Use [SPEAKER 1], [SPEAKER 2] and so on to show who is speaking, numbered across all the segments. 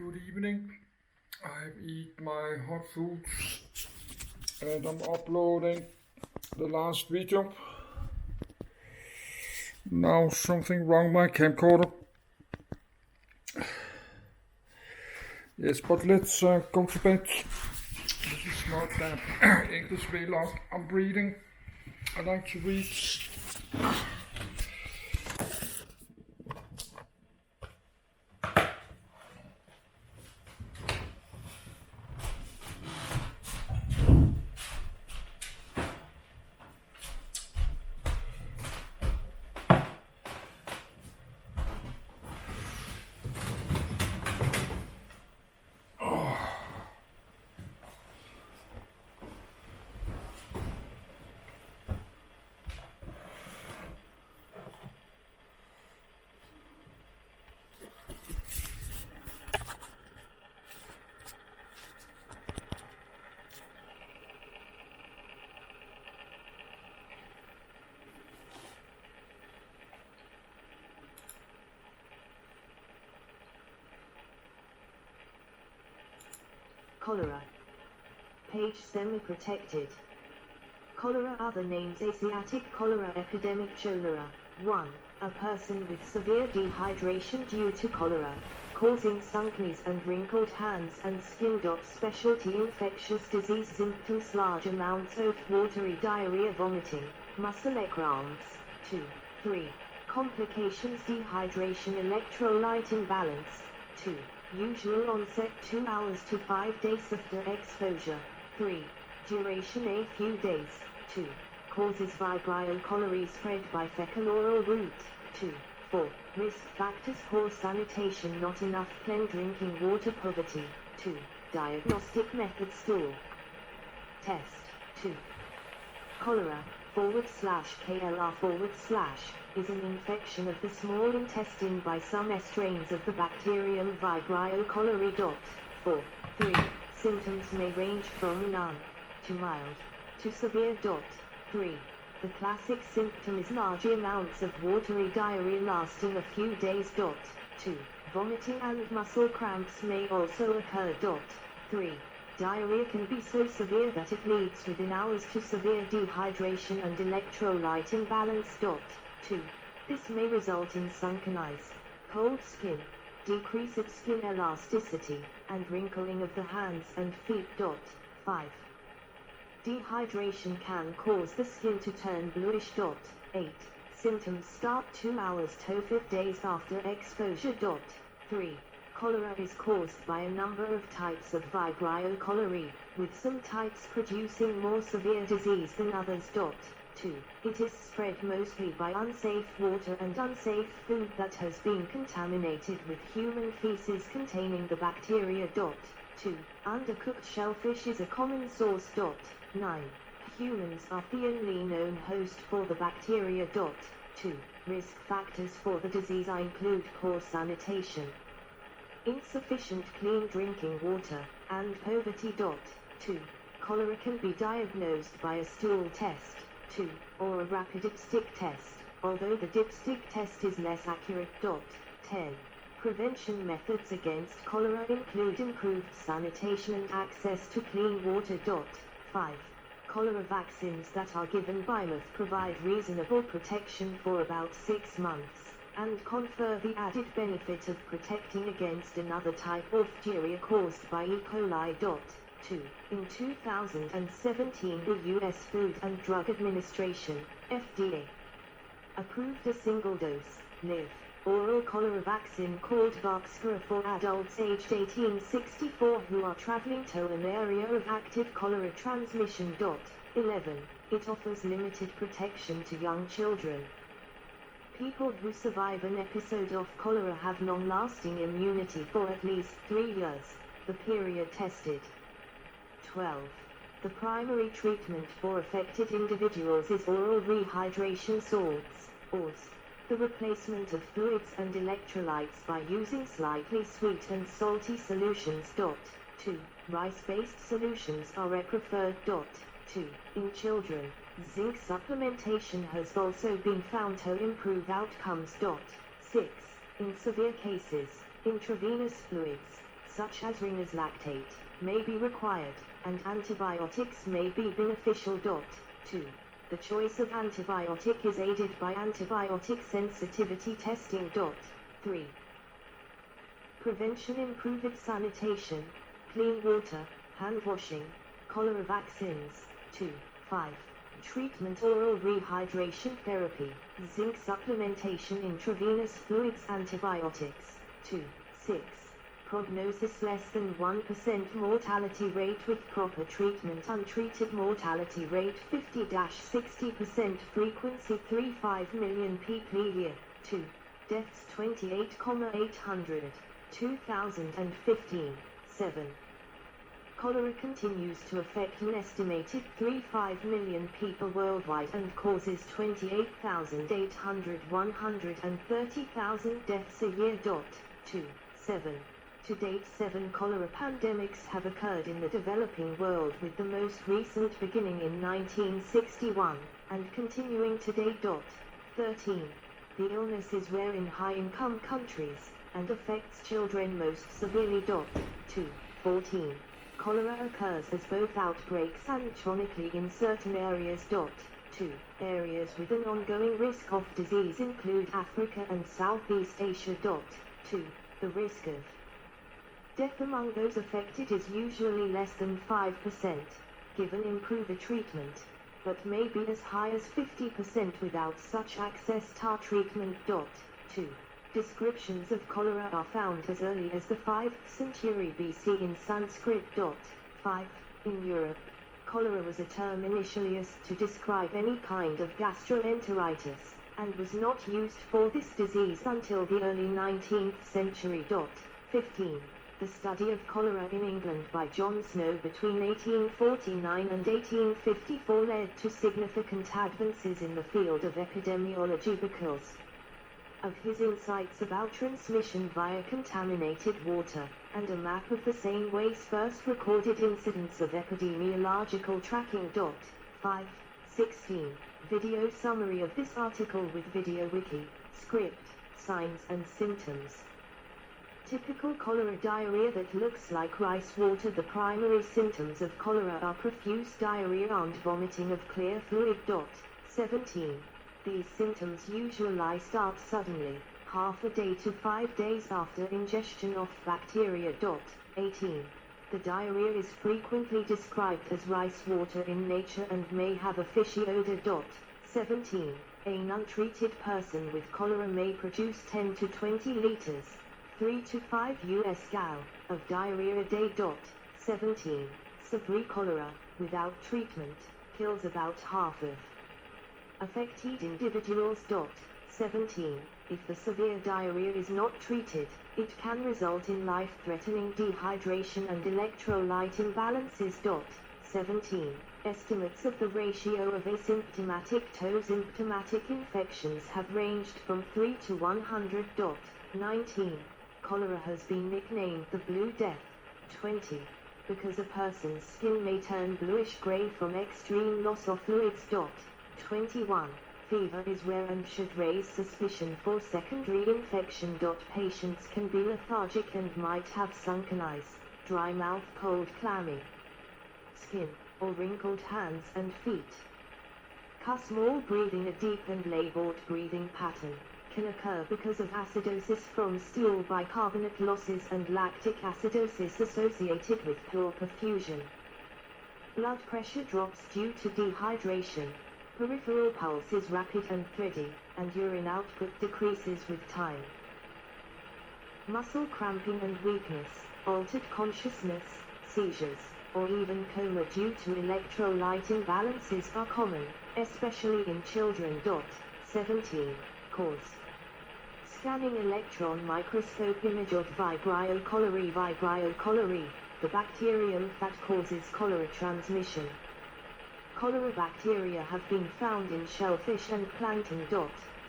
[SPEAKER 1] Good evening. I've eaten my hot food and I'm uploading the last video. Now something wrong with my camcorder. Yes, but let's go to bed. This is not that English very long. I'm reading. I like to read.
[SPEAKER 2] Cholera. Page semi-protected. Cholera. Other names: Asiatic cholera, epidemic cholera. 1. A person with severe dehydration due to cholera, causing sunken and wrinkled hands and skin. Specialty: infectious disease symptoms: large amounts of watery diarrhea, vomiting, muscle cramps. 2. 3. Complications: dehydration, electrolyte imbalance. 2. Usual onset 2 hours to 5 days after exposure. 3. Duration a few days. 2. Causes: vibrio cholerae spread by fecal oral route. 2. 4. Risk factors: poor sanitation, not enough clean drinking water, poverty. 2. Diagnostic methods: stool test. 2. Cholera /KLR/ is an infection of the small intestine by some strains of the bacterium Vibrio cholerae. 4. 3. Symptoms may range from none to mild to severe. 3. The classic symptom is large amounts of watery diarrhea lasting a few days. 2. Vomiting and muscle cramps may also occur. 3. Diarrhea can be so severe that it leads within hours to severe dehydration and electrolyte imbalance. 2. This may result in sunken eyes, cold skin, decrease of skin elasticity, and wrinkling of the hands and feet. 5. Dehydration can cause the skin to turn bluish. 8. Symptoms start 2 hours to 5 days after exposure. 3. Cholera is caused by a number of types of Vibrio cholerae, with some types producing more severe disease than others. 2. It is spread mostly by unsafe water and unsafe food that has been contaminated with human feces containing the bacteria. 2. Undercooked shellfish is a common source. 9. Humans are the only known host for the bacteria. 2. Risk factors for the disease include poor sanitation, insufficient clean drinking water, and poverty. 2. Cholera can be diagnosed by a stool test. 2. Or a rapid dipstick test, although the dipstick test is less accurate. 10. Prevention methods against cholera include improved sanitation and access to clean water. 5. Cholera vaccines that are given by mouth provide reasonable protection for about 6 months, and confer the added benefit of protecting against another type of diarrhea caused by E. coli. 2. In 2017, the U.S. Food and Drug Administration, FDA, approved a single-dose, live, oral cholera vaccine called Vaxchora for adults aged 18-64 who are traveling to an area of active cholera transmission. 11. It offers limited protection to young children. People who survive an episode of cholera have long-lasting immunity for at least 3 years, the period tested. 12. The primary treatment for affected individuals is oral rehydration salts, ORS, the replacement of fluids and electrolytes by using slightly sweet and salty solutions. 2. Rice-based solutions are preferred. 2. In children, zinc supplementation has also been found to improve outcomes. 6. In severe cases, intravenous fluids, such as Ringer's lactate, may be required, and antibiotics may be beneficial. 2. The choice of antibiotic is aided by antibiotic sensitivity testing. 3. Prevention improved sanitation, clean water, hand washing, cholera vaccines. 2. 5. Treatment oral rehydration therapy, zinc supplementation intravenous fluids antibiotics. 2. 6. Prognosis less than 1% mortality rate with proper treatment untreated mortality rate 50-60% frequency 3-5 million people a year. 2. Deaths 28,800. 2015. 7. Cholera continues to affect an estimated 3-5 million people worldwide and causes 130,000 deaths a year. 2. 7. To date 7 cholera pandemics have occurred in the developing world, with the most recent beginning in 1961, and continuing today. 13. The illness is rare in high-income countries, and affects children most severely. 2. 14. Cholera occurs as both outbreaks and chronically in certain areas. 2. Areas with an ongoing risk of disease include Africa and Southeast Asia. 2. The risk of death among those affected is usually less than 5%, given improved treatment, but may be as high as 50% without such access to treatment. 2. Descriptions of cholera are found as early as the 5th century BC in Sanskrit. 5. In Europe, cholera was a term initially used to describe any kind of gastroenteritis, and was not used for this disease until the early 19th century. 15. The study of cholera in England by John Snow between 1849 and 1854 led to significant advances in the field of epidemiology because of his insights about transmission via contaminated water, and a map of the same way's first recorded incidents of epidemiological tracking. 5. 16. Video summary of this article with video wiki, script, signs and symptoms. Typical cholera diarrhea that looks like rice water. The primary symptoms of cholera are profuse diarrhea and vomiting of clear fluid. 17. These symptoms usually start suddenly, half a day to 5 days after ingestion of bacteria. 18. The diarrhea is frequently described as rice water in nature and may have a fishy odor. 17. An untreated person with cholera may produce 10 to 20 liters, 3 to 5 US gal, of diarrhea a day. 17. Severe cholera, without treatment, kills about half of affected individuals. 17. If the severe diarrhea is not treated, it can result in life-threatening dehydration and electrolyte imbalances. 17. Estimates of the ratio of asymptomatic to symptomatic infections have ranged from 3 to 100. 19. Cholera has been nicknamed the Blue Death. 20. Because a person's skin may turn bluish-gray from extreme loss of fluids. 21. Fever is rare and should raise suspicion for secondary infection. Patients can be lethargic and might have sunken eyes, dry mouth, cold, clammy skin, or wrinkled hands and feet. Small breathing. A deep and laboured breathing pattern can occur because of acidosis from stool bicarbonate losses and lactic acidosis associated with poor perfusion. Blood pressure drops due to dehydration. Peripheral pulse is rapid and thready, and urine output decreases with time. Muscle cramping and weakness, altered consciousness, seizures, or even coma due to electrolyte imbalances are common, especially in children. 17. Cause. Scanning electron microscope image of Vibrio cholerae. Vibrio cholerae, the bacterium that causes cholera transmission. Cholera bacteria have been found in shellfish and plankton.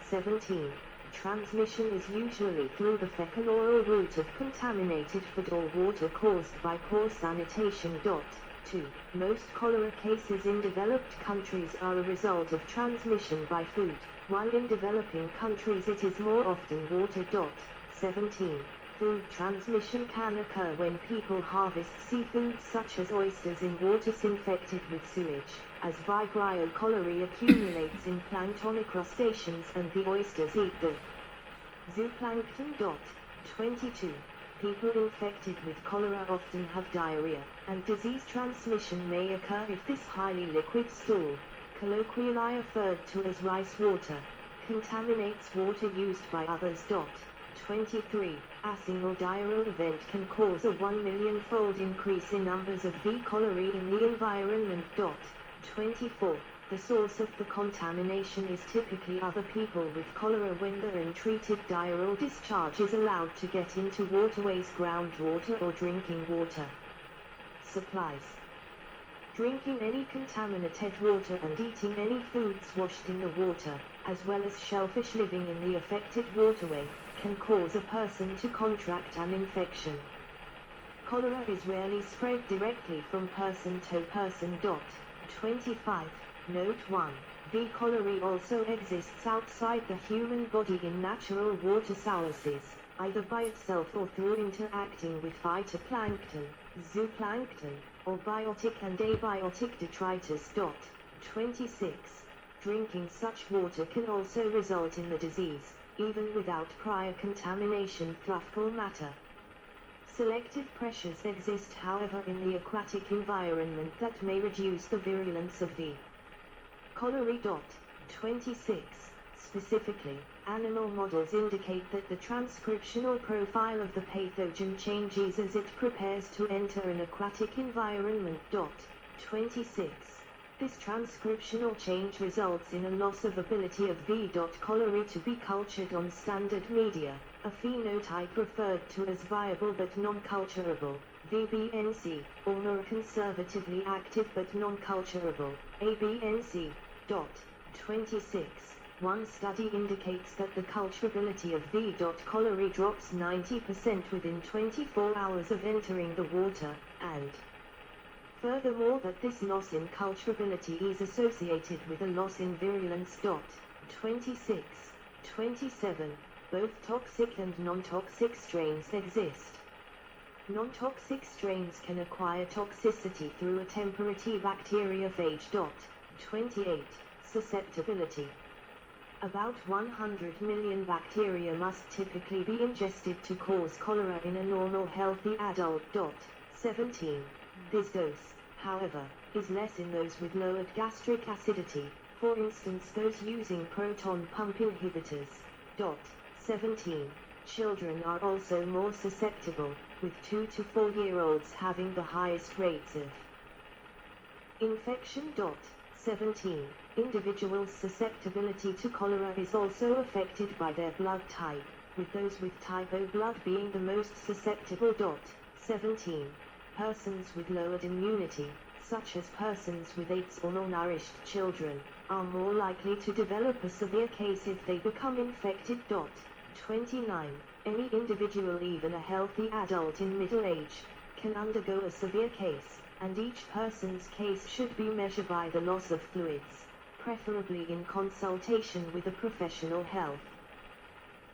[SPEAKER 2] 17. Transmission is usually through the fecal oral route of contaminated food or water caused by poor sanitation. 2. Most cholera cases in developed countries are a result of transmission by food, while in developing countries it is more often water. 17. seafood transmission can occur when people harvest seafood such as oysters in waters infected with sewage, as Vibrio cholerae accumulates in planktonic crustaceans and the oysters eat the zooplankton. 22. People infected with cholera often have diarrhea, and disease transmission may occur if this highly liquid stool, colloquially referred to as rice water, contaminates water used by others. 23. A single diarrheal event can cause a 1 million-fold increase in numbers of V. cholerae in the environment. 24. The source of the contamination is typically other people with cholera when the untreated diarrheal discharge is allowed to get into waterways, groundwater or drinking water. Supplies. Drinking any contaminated water and eating any foods washed in the water, as well as shellfish living in the affected waterway, can cause a person to contract an infection. Cholera is rarely spread directly from person to person. 25. Note 1. V. cholerae also exists outside the human body in natural water sources, either by itself or through interacting with phytoplankton, zooplankton, or biotic and abiotic detritus. 26. Drinking such water can also result in the disease, even without prior contamination. Fecal matter. Selective pressures exist, however, in the aquatic environment that may reduce the virulence of V. cholerae. 26. Specifically, animal models indicate that the transcriptional profile of the pathogen changes as it prepares to enter an aquatic environment. 26. This transcriptional change results in a loss of ability of V. cholerae to be cultured on standard media, a phenotype referred to as viable but non-culturable, VBNC, or more conservatively active but non-culturable, ABNC. 26. One study indicates that the culturability of V. cholerae drops 90% within 24 hours of entering the water, and furthermore that this loss in culturability is associated with a loss in virulence. 26. 27. Both toxic and non-toxic strains exist. Non-toxic strains can acquire toxicity through a temporary bacteriophage. 28. Susceptibility. About 100 million bacteria must typically be ingested to cause cholera in a normal healthy adult. 17. This dose, however, is less in those with lowered gastric acidity, for instance those using proton pump inhibitors. 17. Children are also more susceptible, with 2 to 4-year-olds having the highest rates of infection. 17. Individuals' susceptibility to cholera is also affected by their blood type, with those with type O blood being the most susceptible. 17. Persons with lowered immunity, such as persons with AIDS or malnourished children, are more likely to develop a severe case if they become infected. 29. Any individual, even a healthy adult in middle age, can undergo a severe case, and each person's case should be measured by the loss of fluids, preferably in consultation with a professional health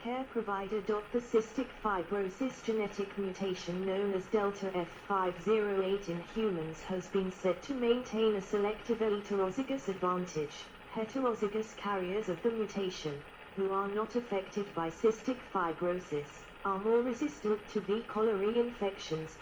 [SPEAKER 2] care provider. The cystic fibrosis genetic mutation known as delta F508 in humans has been said to maintain a selective heterozygous advantage. Heterozygous carriers of the mutation, who are not affected by cystic fibrosis, are more resistant to V. cholerae infections.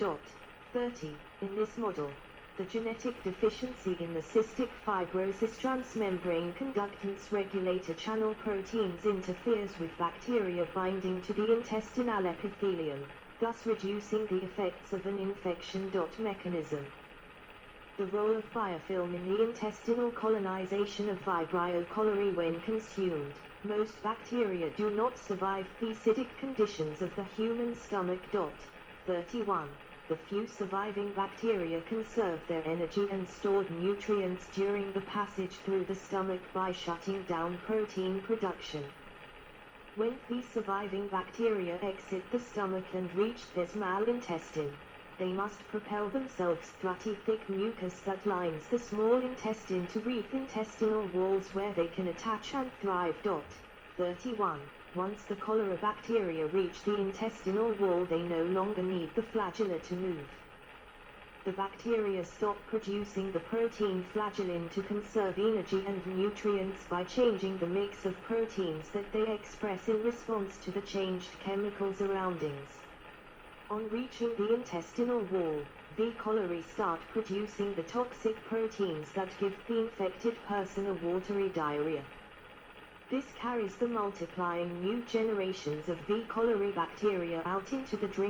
[SPEAKER 2] 30. In this model, the genetic deficiency in the cystic fibrosis transmembrane conductance regulator channel proteins interferes with bacteria binding to the intestinal epithelium, thus reducing the effects of an infection. Mechanism. The role of biofilm in the intestinal colonization of Vibrio cholerae when consumed. Most bacteria do not survive the acidic conditions of the human stomach. 31. The few surviving bacteria conserve their energy and stored nutrients during the passage through the stomach by shutting down protein production. When the surviving bacteria exit the stomach and reach the small intestine, they must propel themselves through thick mucus that lines the small intestine to reach intestinal walls where they can attach and thrive. 31. Once the cholera bacteria reach the intestinal wall, they no longer need the flagella to move. The bacteria stop producing the protein flagellin to conserve energy and nutrients by changing the mix of proteins that they express in response to the changed chemical surroundings. On reaching the intestinal wall, V. cholerae start producing the toxic proteins that give the infected person a watery diarrhea. This carries the multiplying new generations of V. cholerae bacteria out into the drinking